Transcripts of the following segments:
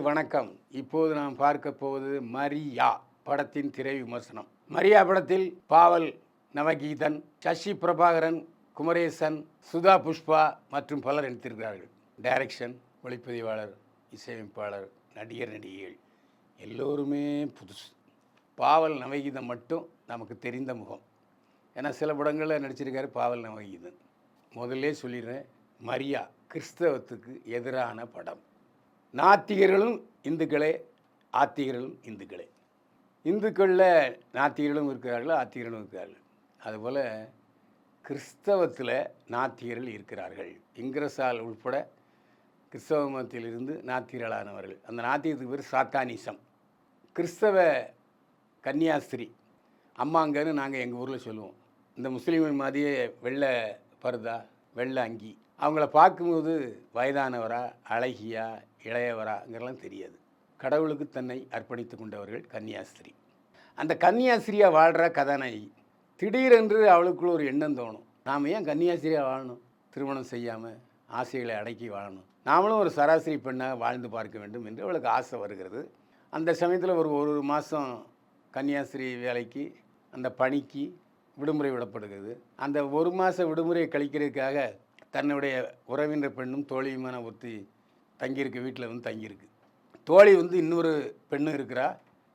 வணக்கம். இப்போது நாம் பார்க்க போவது மரியா படத்தின் திரை விமர்சனம். மரியா படத்தில் பாவல், நவகீதன், சசி பிரபாகரன், குமரேசன், சுதா புஷ்பா மற்றும் பலர் நடித்திருக்கிறார்கள். டைரக்ஷன், ஒளிப்பதிவாளர், இசையமைப்பாளர், நடிகர், நடிகைகள் எல்லோருமே புதுசு. பாவல் நவகீதன் மட்டும் நமக்கு தெரிந்த முகம். ஏன்னா சில படங்களில் நடிச்சிருக்காரு பாவல் நவகீதன். முதல்ல சொல்லிடுறேன், மரியா கிறிஸ்தவத்துக்கு எதிரான படம். நாத்திகர்களும் இந்துக்களே, ஆத்திகர்களும் இந்துக்களே. இந்துக்களில் நாத்திகர்களும் இருக்கிறார்கள், ஆத்திகர்களும் இருக்கிறார்கள். அதுபோல் கிறிஸ்தவத்தில் நாத்திகர்கள் இருக்கிறார்கள். இங்கிரசால் உட்பட கிறிஸ்தவ மதத்திலிருந்து நாத்திகர்களானவர்கள். அந்த நாத்திகத்துக்கு பேர் சாத்தானிசம். கிறிஸ்தவ கன்னியாஸ்திரி அம்மாங்கன்னு நாங்கள் எங்கள் ஊரில் சொல்லுவோம். இந்த முஸ்லீம்கள் மாதிரியே வெள்ளை பர்தா, வெள்ளை அங்கி. அவங்கள பார்க்கும்போது வயதானவரா, அழகியா, இளையவராங்கிறலாம் தெரியாது. கடவுளுக்கு தன்னை அர்ப்பணித்து கொண்டவர்கள் கன்னியாஸ்திரி. அந்த கன்னியாஸ்திரியாக வாழ்கிற கதாநாயகி. திடீரென்று அவளுக்குள்ள ஒரு எண்ணம் தோணும், நாம் ஏன் கன்னியாஸ்திரியாக வாழணும், திருமணம் செய்யாமல் ஆசைகளை அடக்கி வாழணும், நாமளும் ஒரு சராசரி பெண்ணாக வாழ்ந்து பார்க்க வேண்டும் என்று அவளுக்கு ஆசை வருகிறது. அந்த சமயத்தில் ஒரு மாதம் கன்னியாஸ்திரி வேலைக்கு, அந்த பணிக்கு விடுமுறை விடப்படுகிறது. அந்த ஒரு மாத விடுமுறையை கழிக்கிறதுக்காக தன்னுடைய உறவினர் பெண்ணும் தோழியுமான ஒருத்தி தங்கியிருக்கு, வீட்டில் தங்கியிருக்கு. தோழி இன்னொரு பெண்ணும் இருக்கிறா.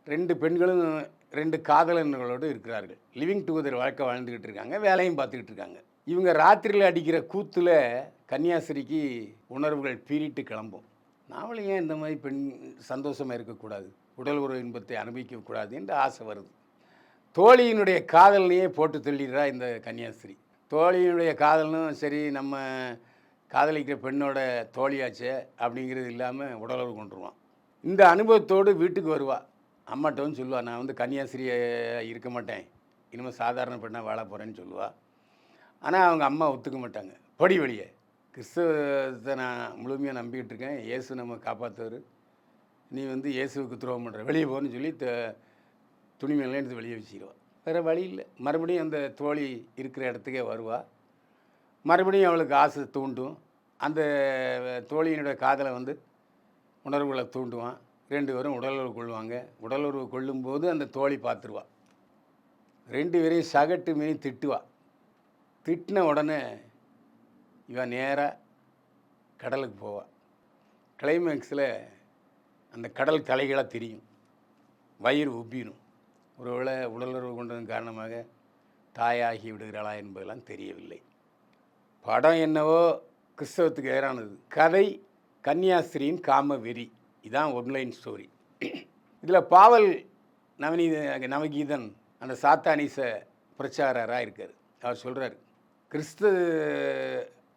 2 பெண்களும் 2 காதலர்களோடு இருக்கிறார்கள். லிவிங் டுகெதர் வாழ்க்கை வாழ்ந்துக்கிட்டு இருக்காங்க, வேலையும் பார்த்துக்கிட்டு இருக்காங்க. இவங்க ராத்திரியில் அடிக்கிற கூத்தில் கன்னியாஸ்திரிக்கு உணர்வுகள் பீறிட்டு கிளம்பும். நாமளும் ஏன் இந்த மாதிரி பெண் சந்தோஷமாக இருக்கக்கூடாது, உடல் உறவு இன்பத்தை அனுபவிக்கக்கூடாது என்று ஆசை வருது. தோழியினுடைய காதல்னையே போட்டு தள்ளிடுறா இந்த கன்னியாஸ்திரி. தோழியினுடைய காதல்னும் சரி, நம்ம காதலிக்கிற பெண்ணோட தோழியாச்சே அப்படிங்கிறது இல்லாமல் உடலுறவு கொண்டுருவான். இந்த அனுபவத்தோடு வீட்டுக்கு வருவா. அம்மாட்டவும் சொல்லுவாள், நான் கன்னியாஸ்திரியாக இருக்க மாட்டேன், இனிமேல் சாதாரண பெண்ணாக வாழ போகிறேன்னு சொல்லுவாள். ஆனால் அவங்க அம்மா ஒத்துக்க மாட்டாங்க. படி வெளியே, கிறிஸ்தவத்தை நான் முழுமையாக நம்பிக்கிட்டு இருக்கேன், இயேசு நம்ம காப்பாற்றுவார், நீ இயேசுவுக்கு துரோகம் பண்ணுற, வெளியே போகணுன்னு சொல்லி துணிமேலாம் எடுத்து வெளியே வச்சுக்கிடுவாள். வேறு வழி இல்லை. மறுபடியும் அந்த தோழி இருக்கிற இடத்துக்கே வருவாள். மறுபடியும் அவளுக்கு ஆசை தூண்டும். அந்த தோழியினுடைய காதலை உணர்வுகளை தூண்டுவான். 2 பேரும் உடலுறவு கொள்வாங்க. உடலுறவு கொள்ளும்போது அந்த தோழி பார்த்துருவாள். 2 பேரையும் சகட்டு மீறி திட்டுவா. திட்டின உடனே இவன் நேராக கடலுக்கு போவாள். கிளைமேக்ஸில் அந்த கடல் தலைகளாக தெரியும், வயிறு உப்பிடும். ஒருவேளை உடலுறவு கொண்டதன் காரணமாக தாயாகி விடுகிறாளா என்பதெல்லாம் தெரியவில்லை. படம் என்னவோ கிறிஸ்தவத்துக்கு எதிரானது. கதை கன்னியாஸ்திரியின் காம வெறி. இதுதான் ஒன்லைன் ஸ்டோரி. இதில் பாவல் நவகீதன் அந்த சாத்தானிச பிரச்சாரராக இருக்கார். அவர் சொல்கிறார்,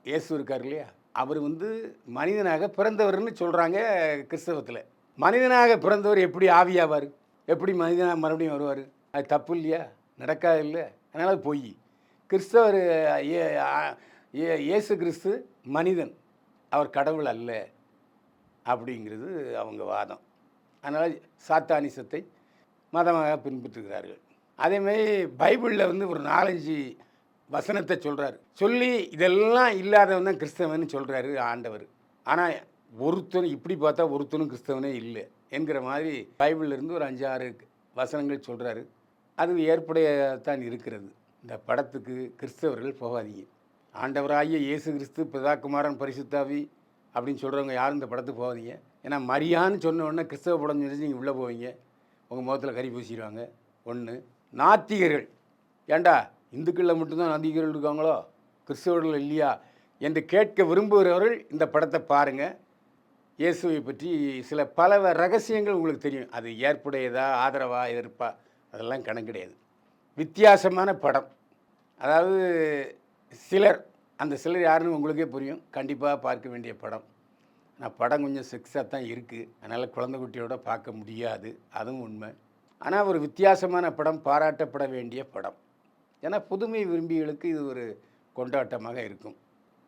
இயேசு இருக்கார் இல்லையா, அவர் மனிதனாக பிறந்தவர்னு சொல்கிறாங்க கிறிஸ்தவத்தில். மனிதனாக பிறந்தவர் எப்படி ஆவியாவார், எப்படி மனிதனாக மறுபடியும் வருவார்? அது தப்பு இல்லையா, நடக்காது இல்லை. அதனால் அது பொய். கிறிஸ்தவர் இயேசு கிறிஸ்து மனிதன், அவர் கடவுள் அல்ல அப்படிங்கிறது அவங்க வாதம். அதனால் சாத்தானிசத்தை மதமாக பின்பற்றுகிறார்கள். அதேமாதிரி பைபிளில் ஒரு 4-5 வசனத்தை சொல்கிறார். சொல்லி இதெல்லாம் இல்லாதவன் தான் கிறிஸ்தவன்னு சொல்கிறாரு ஆண்டவர். ஆனால் ஒருத்தனும் இப்படி பார்த்தா ஒருத்தனும் கிறிஸ்தவனே இல்லை என்கிற மாதிரி பைபிளிலிருந்து ஒரு 5-6 வசனங்கள் சொல்கிறாரு. அது ஏற்புடையத்தான் இருக்கிறது. இந்த படத்துக்கு கிறிஸ்தவர்கள் போகாதீங்க. ஆண்டவராகிய இயேசு கிறிஸ்து, பிதாகுமாரன், பரிசுத்தாவி அப்படின்னு சொல்கிறவங்க யாரும் இந்த படத்துக்கு போகாதீங்க. ஏன்னா மரியான்னு சொன்ன உடனே கிறிஸ்தவ படம் சொல்லி நீங்கள் உள்ளே போவீங்க, உங்கள் முகத்தில் கறி பூசிடுவாங்க. 1. நாத்திகர்கள், ஏண்டா இந்துக்களில் மட்டும்தான் நாத்திகர்கள் இருக்காங்களோ, கிறிஸ்தவர்கள் இல்லையா என்று கேட்க விரும்புகிறவர்கள் இந்த படத்தை பாருங்கள். இயேசுவை பற்றி பல ரகசியங்கள் உங்களுக்கு தெரியும். அது ஏற்புடையதா, ஆதரவா, எதிர்ப்பா, அதெல்லாம் கணக்கு கிடையாது. வித்தியாசமான படம். அதாவது அந்த சிலர் யாருன்னு உங்களுக்கே புரியும். கண்டிப்பாக பார்க்க வேண்டிய படம். ஆனால் படம் கொஞ்சம் செக்ஸாக தான் இருக்குது, அதனால் குழந்தை குட்டியோட பார்க்க முடியாது, அதுவும் உண்மை. ஆனால் ஒரு வித்தியாசமான படம், பாராட்டப்பட வேண்டிய படம். ஏன்னா புதுமை விரும்பிகளுக்கு இது ஒரு கொண்டாட்டமாக இருக்கும்.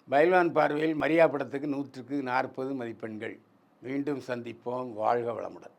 பைல்வான் பார்வையில் மரியா படத்துக்கு 100க்கு 40 மதிப்பெண்கள். மீண்டும் சந்திப்போம். வாழ்க வளமுடன்.